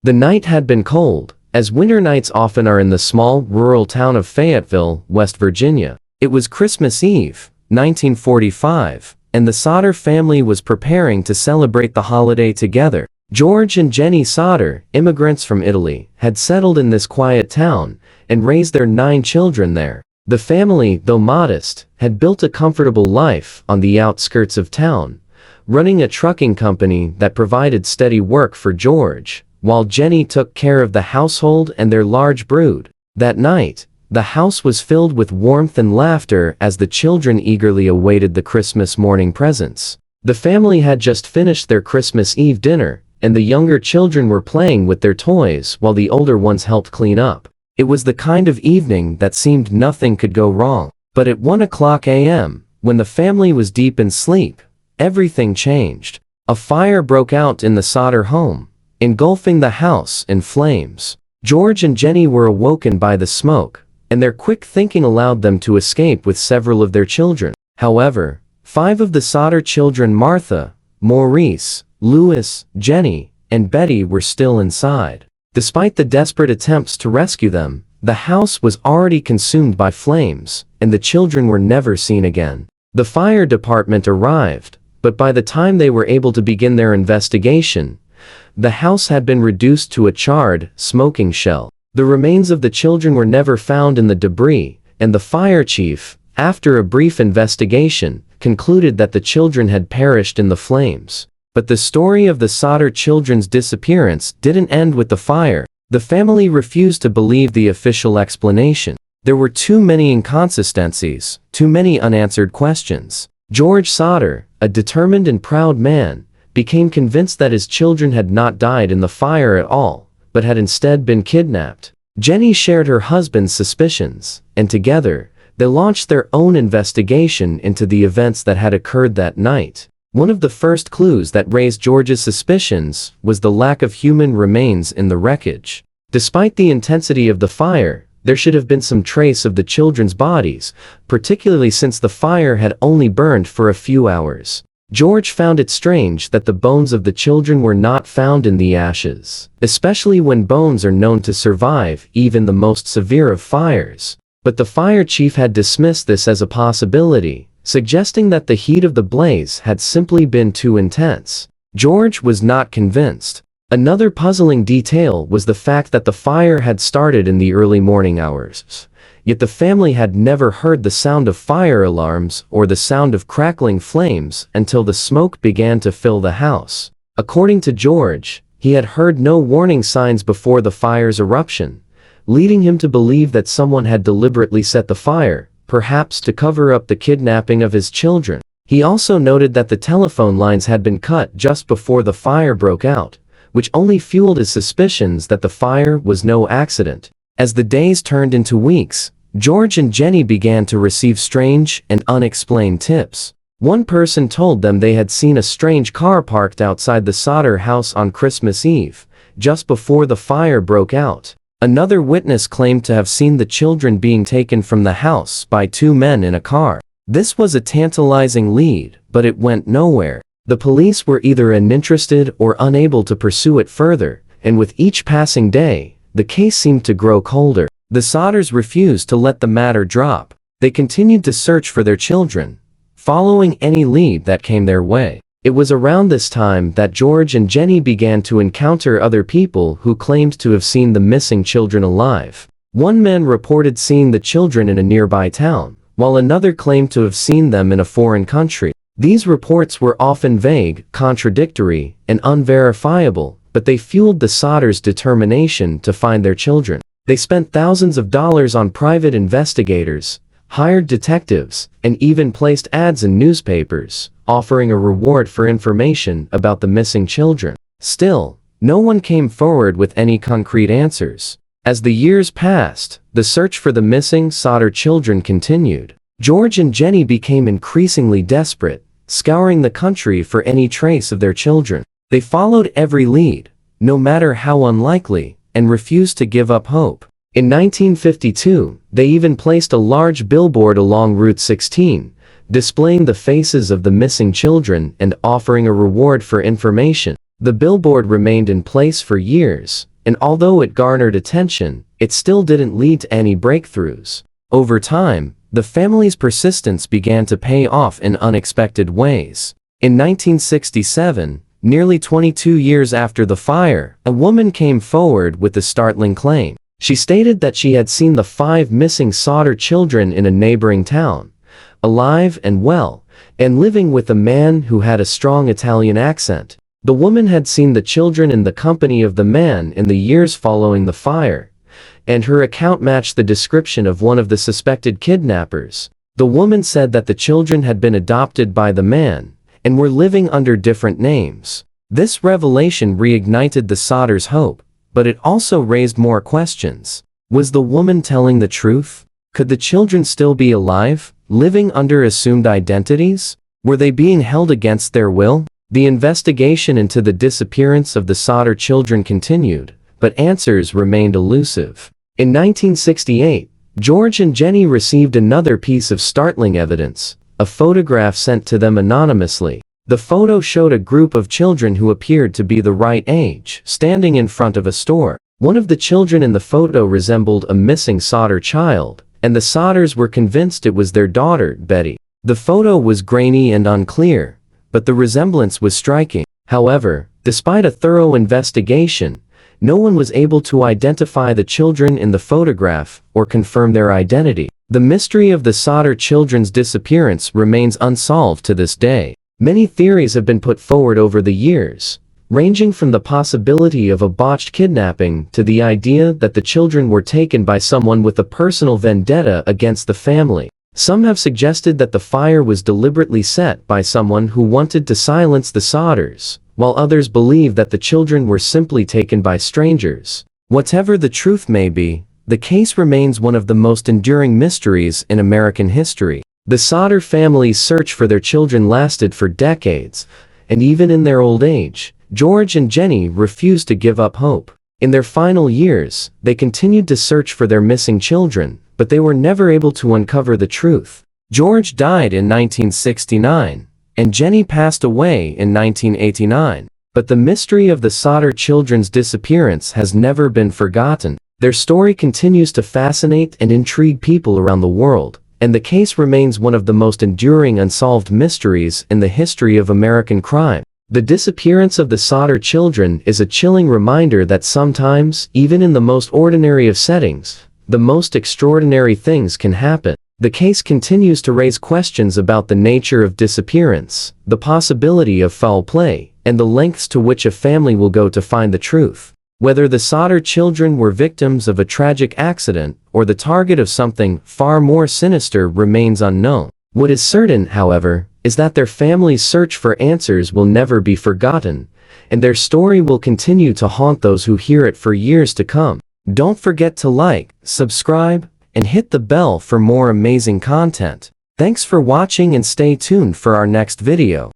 The night had been cold, as winter nights often are in the small, rural town of Fayetteville, West Virginia. It was Christmas Eve, 1945, and the Sodder family was preparing to celebrate the holiday together. George and Jennie Sodder, immigrants from Italy, had settled in this quiet town and raised their 9 children there. The family, though modest, had built a comfortable life on the outskirts of town, running a trucking company that provided steady work for George, while Jennie took care of the household and their large brood. That night, the house was filled with warmth and laughter as the children eagerly awaited the Christmas morning presents. The family had just finished their Christmas Eve dinner, and the younger children were playing with their toys while the older ones helped clean up. It was the kind of evening that seemed nothing could go wrong. But at 1:00 a.m., when the family was deep in sleep, everything changed. A fire broke out in the Sodder home, engulfing the house in flames. George and Jennie were awoken by the smoke, and their quick thinking allowed them to escape with several of their children. However, 5 of the Sodder children, Martha, Maurice, Louis, Jennie, and Betty, were still inside. Despite the desperate attempts to rescue them, the house was already consumed by flames, and the children were never seen again. The fire department arrived, but by the time they were able to begin their investigation, the house had been reduced to a charred, smoking shell. The remains of the children were never found in the debris, and the fire chief, after a brief investigation, concluded that the children had perished in the flames. But the story of the Sodder children's disappearance didn't end with the fire. The family refused to believe the official explanation. There were too many inconsistencies, too many unanswered questions. George Sodder, a determined and proud man, became convinced that his children had not died in the fire at all, but had instead been kidnapped. Jennie shared her husband's suspicions, and together, they launched their own investigation into the events that had occurred that night. One of the first clues that raised George's suspicions was the lack of human remains in the wreckage. Despite the intensity of the fire, there should have been some trace of the children's bodies, particularly since the fire had only burned for a few hours. George found it strange that the bones of the children were not found in the ashes, especially when bones are known to survive even the most severe of fires. But the fire chief had dismissed this as a possibility, suggesting that the heat of the blaze had simply been too intense. George was not convinced. Another puzzling detail was the fact that the fire had started in the early morning hours, yet the family had never heard the sound of fire alarms or the sound of crackling flames until the smoke began to fill the house. According to George, he had heard no warning signs before the fire's eruption, leading him to believe that someone had deliberately set the fire, perhaps to cover up the kidnapping of his children. He also noted that the telephone lines had been cut just before the fire broke out, which only fueled his suspicions that the fire was no accident. As the days turned into weeks, George and Jennie began to receive strange and unexplained tips. One person told them they had seen a strange car parked outside the Sodder house on Christmas Eve, just before the fire broke out. Another witness claimed to have seen the children being taken from the house by 2 men in a car. This was a tantalizing lead, but it went nowhere. The police were either uninterested or unable to pursue it further, and with each passing day, the case seemed to grow colder. The Sodders refused to let the matter drop. They continued to search for their children, following any lead that came their way. It was around this time that George and Jennie began to encounter other people who claimed to have seen the missing children alive. One man reported seeing the children in a nearby town, while another claimed to have seen them in a foreign country. These reports were often vague, contradictory, and unverifiable, but they fueled the Sodders' determination to find their children. They spent thousands of dollars on private investigators, hired detectives, and even placed ads in newspapers, offering a reward for information about the missing children. Still, no one came forward with any concrete answers. As the years passed, the search for the missing Sodder children continued. George and Jennie became increasingly desperate, scouring the country for any trace of their children. They followed every lead, no matter how unlikely, and refused to give up hope. In 1952, they even placed a large billboard along Route 16, displaying the faces of the missing children and offering a reward for information. The billboard remained in place for years, and although it garnered attention, it still didn't lead to any breakthroughs. Over time, the family's persistence began to pay off in unexpected ways. In 1967, nearly 22 years after the fire, a woman came forward with a startling claim. She stated that she had seen the 5 missing Sodder children in a neighboring town, alive and well, and living with a man who had a strong Italian accent. The woman had seen the children in the company of the man in the years following the fire, and her account matched the description of one of the suspected kidnappers. The woman said that the children had been adopted by the man, and were living under different names. This revelation reignited the Sodders' hope, but it also raised more questions. Was the woman telling the truth? Could the children still be alive, living under assumed identities? Were they being held against their will? The investigation into the disappearance of the Sodder children continued, but answers remained elusive. In 1968, George and Jennie received another piece of startling evidence, a photograph sent to them anonymously. The photo showed a group of children who appeared to be the right age, standing in front of a store. One of the children in the photo resembled a missing Sodder child, and the Sodders were convinced it was their daughter, Betty. The photo was grainy and unclear, but the resemblance was striking. However, despite a thorough investigation, no one was able to identify the children in the photograph or confirm their identity. The mystery of the Sodder children's disappearance remains unsolved to this day. Many theories have been put forward over the years, ranging from the possibility of a botched kidnapping to the idea that the children were taken by someone with a personal vendetta against the family. Some have suggested that the fire was deliberately set by someone who wanted to silence the Sodders, while others believe that the children were simply taken by strangers. Whatever the truth may be, the case remains one of the most enduring mysteries in American history. The Sodder family's search for their children lasted for decades, and even in their old age, George and Jennie refused to give up hope. In their final years, they continued to search for their missing children, but they were never able to uncover the truth. George died in 1969, and Jennie passed away in 1989. But the mystery of the Sodder children's disappearance has never been forgotten. Their story continues to fascinate and intrigue people around the world, and the case remains one of the most enduring unsolved mysteries in the history of American crime. The disappearance of the Sodder children is a chilling reminder that sometimes, even in the most ordinary of settings, the most extraordinary things can happen. The case continues to raise questions about the nature of disappearance, the possibility of foul play, and the lengths to which a family will go to find the truth. Whether the Sodder children were victims of a tragic accident or the target of something far more sinister remains unknown. What is certain, however, is that their family's search for answers will never be forgotten, and their story will continue to haunt those who hear it for years to come. Don't forget to like, subscribe, and hit the bell for more amazing content. Thanks for watching and stay tuned for our next video.